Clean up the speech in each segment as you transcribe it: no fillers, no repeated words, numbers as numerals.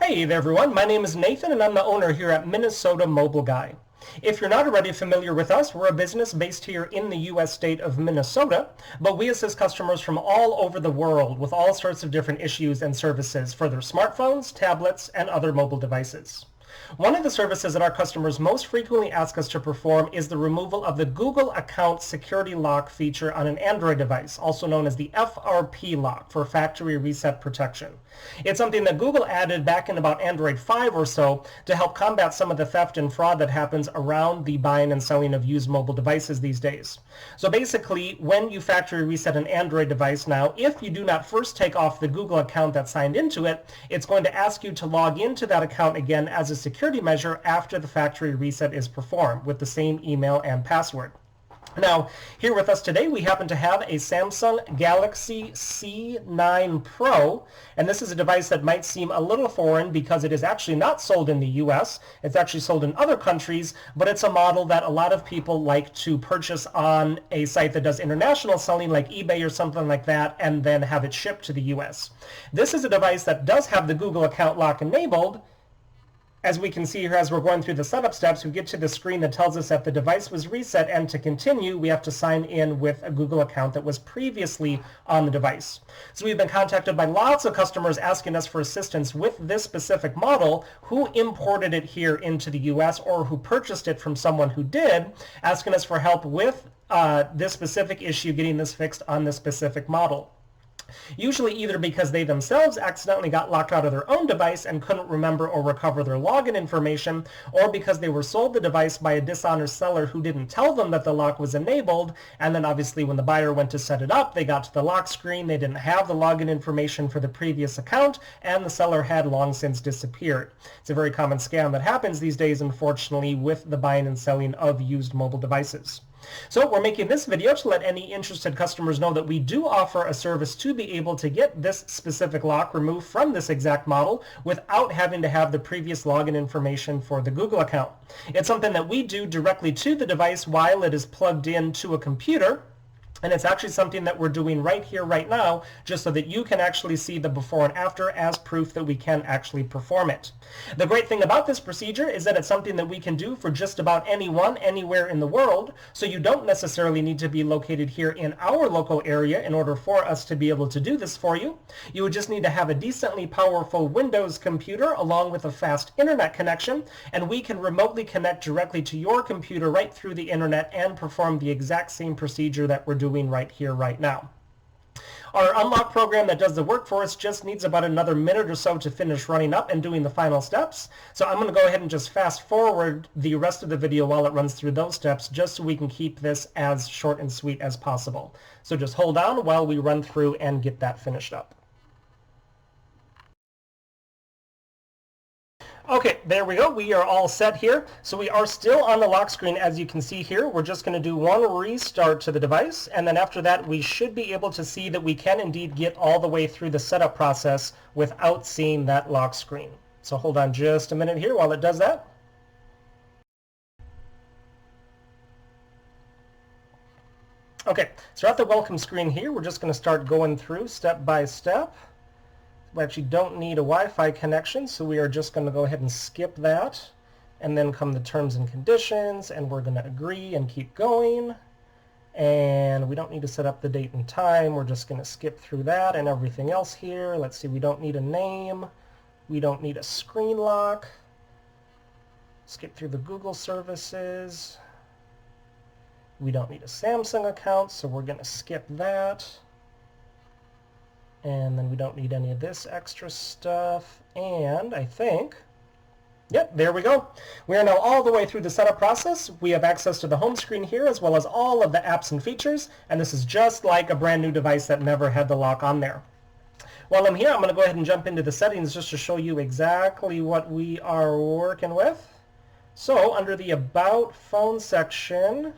Hey there everyone, my name is Nathan and I'm the owner here at Minnesota Mobile Guy. If you're not already familiar with us, we're a business based here in the U.S. state of Minnesota, but we assist customers from all over the world with all sorts of different issues and services for their smartphones, tablets, and other mobile devices. One of the services that our customers most frequently ask us to perform is the removal of the Google account security lock feature on an Android device, also known as the FRP lock for factory reset protection. It's something that Google added back in about Android 5 or so to help combat some of the theft and fraud that happens around the buying and selling of used mobile devices these days. So basically, when you factory reset an Android device now, if you do not first take off the Google account that's signed into it, it's going to ask you to log into that account again as a security measure after the factory reset is performed with the same email and password. Now, here with us today, we happen to have a Samsung Galaxy C9 Pro, and this is a device that might seem a little foreign because it is actually not sold in the US. It's actually sold in other countries, but it's a model that a lot of people like to purchase on a site that does international selling like eBay or something like that, and then have it shipped to the US. This is a device that does have the Google account lock enabled. As we can see here, as we're going through the setup steps, we get to the screen that tells us that the device was reset, and to continue, we have to sign in with a Google account that was previously on the device. So we've been contacted by lots of customers asking us for assistance with this specific model, who imported it here into the US or who purchased it from someone who did, asking us for help with this specific issue, getting this fixed on this specific model. Usually either because they themselves accidentally got locked out of their own device and couldn't remember or recover their login information, or because they were sold the device by a dishonest seller who didn't tell them that the lock was enabled, and then obviously when the buyer went to set it up, they got to the lock screen, they didn't have the login information for the previous account, and the seller had long since disappeared. It's a very common scam that happens these days, unfortunately, with the buying and selling of used mobile devices. So we're making this video to let any interested customers know that we do offer a service to be able to get this specific lock removed from this exact model without having to have the previous login information for the Google account. It's something that we do directly to the device while it is plugged into a computer. And it's actually something that we're doing right here, right now, just so that you can actually see the before and after as proof that we can actually perform it. The great thing about this procedure is that it's something that we can do for just about anyone, anywhere in the world, so you don't necessarily need to be located here in our local area in order for us to be able to do this for you. You would just need to have a decently powerful Windows computer along with a fast internet connection, and we can remotely connect directly to your computer right through the internet and perform the exact same procedure that we're doing right here, right now. Our unlock program that does the work for us just needs about another minute or so to finish running up and doing the final steps. So I'm going to go ahead and just fast forward the rest of the video while it runs through those steps, just so we can keep this as short and sweet as possible. So just hold on while we run through and get that finished up. Okay, there we go. We are all set here. So we are still on the lock screen, as you can see here. We're just going to do one restart to the device, and then after that we should be able to see that we can indeed get all the way through the setup process without seeing that lock screen. So hold on just a minute here while it does that. Okay, so at the welcome screen here, we're just going to start going through step by step. We actually don't need a Wi-Fi connection, so we are just going to go ahead and skip that. And then come the terms and conditions, and we're going to agree and keep going. And we don't need to set up the date and time. We're just going to skip through that and everything else here. Let's see, we don't need a name. We don't need a screen lock. Skip through the Google services. We don't need a Samsung account, so we're going to skip that. And then we don't need any of this extra stuff. And I think, yep, there we go. We are now all the way through the setup process. We have access to the home screen here as well as all of the apps and features. And this is just like a brand new device that never had the lock on there. While I'm here, I'm going to go ahead and jump into the settings just to show you exactly what we are working with. So under the About Phone section,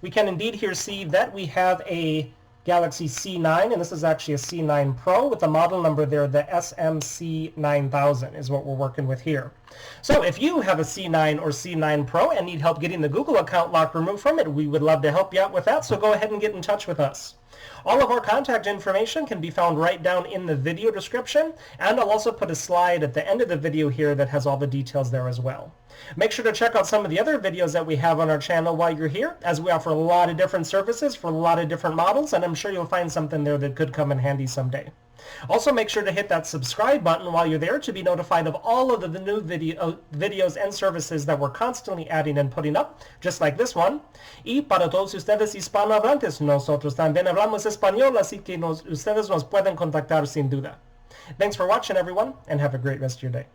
we can indeed here see that we have a Galaxy C9, and this is actually a C9 Pro with the model number there, the SM-C9000 is what we're working with here. So if you have a C9 or C9 Pro and need help getting the Google account lock removed from it, we would love to help you out with that, so go ahead and get in touch with us. All of our contact information can be found right down in the video description, and I'll also put a slide at the end of the video here that has all the details there as well. Make sure to check out some of the other videos that we have on our channel while you're here, as we offer a lot of different services for a lot of different models, and I'm sure you'll find something there that could come in handy someday. Also, make sure to hit that subscribe button while you're there to be notified of all of the new videos and services that we're constantly adding and putting up, just like this one. Y para todos ustedes hispanohablantes, nosotros también hablamos español, así que ustedes nos pueden contactar sin duda. Thanks for watching, everyone, and have a great rest of your day.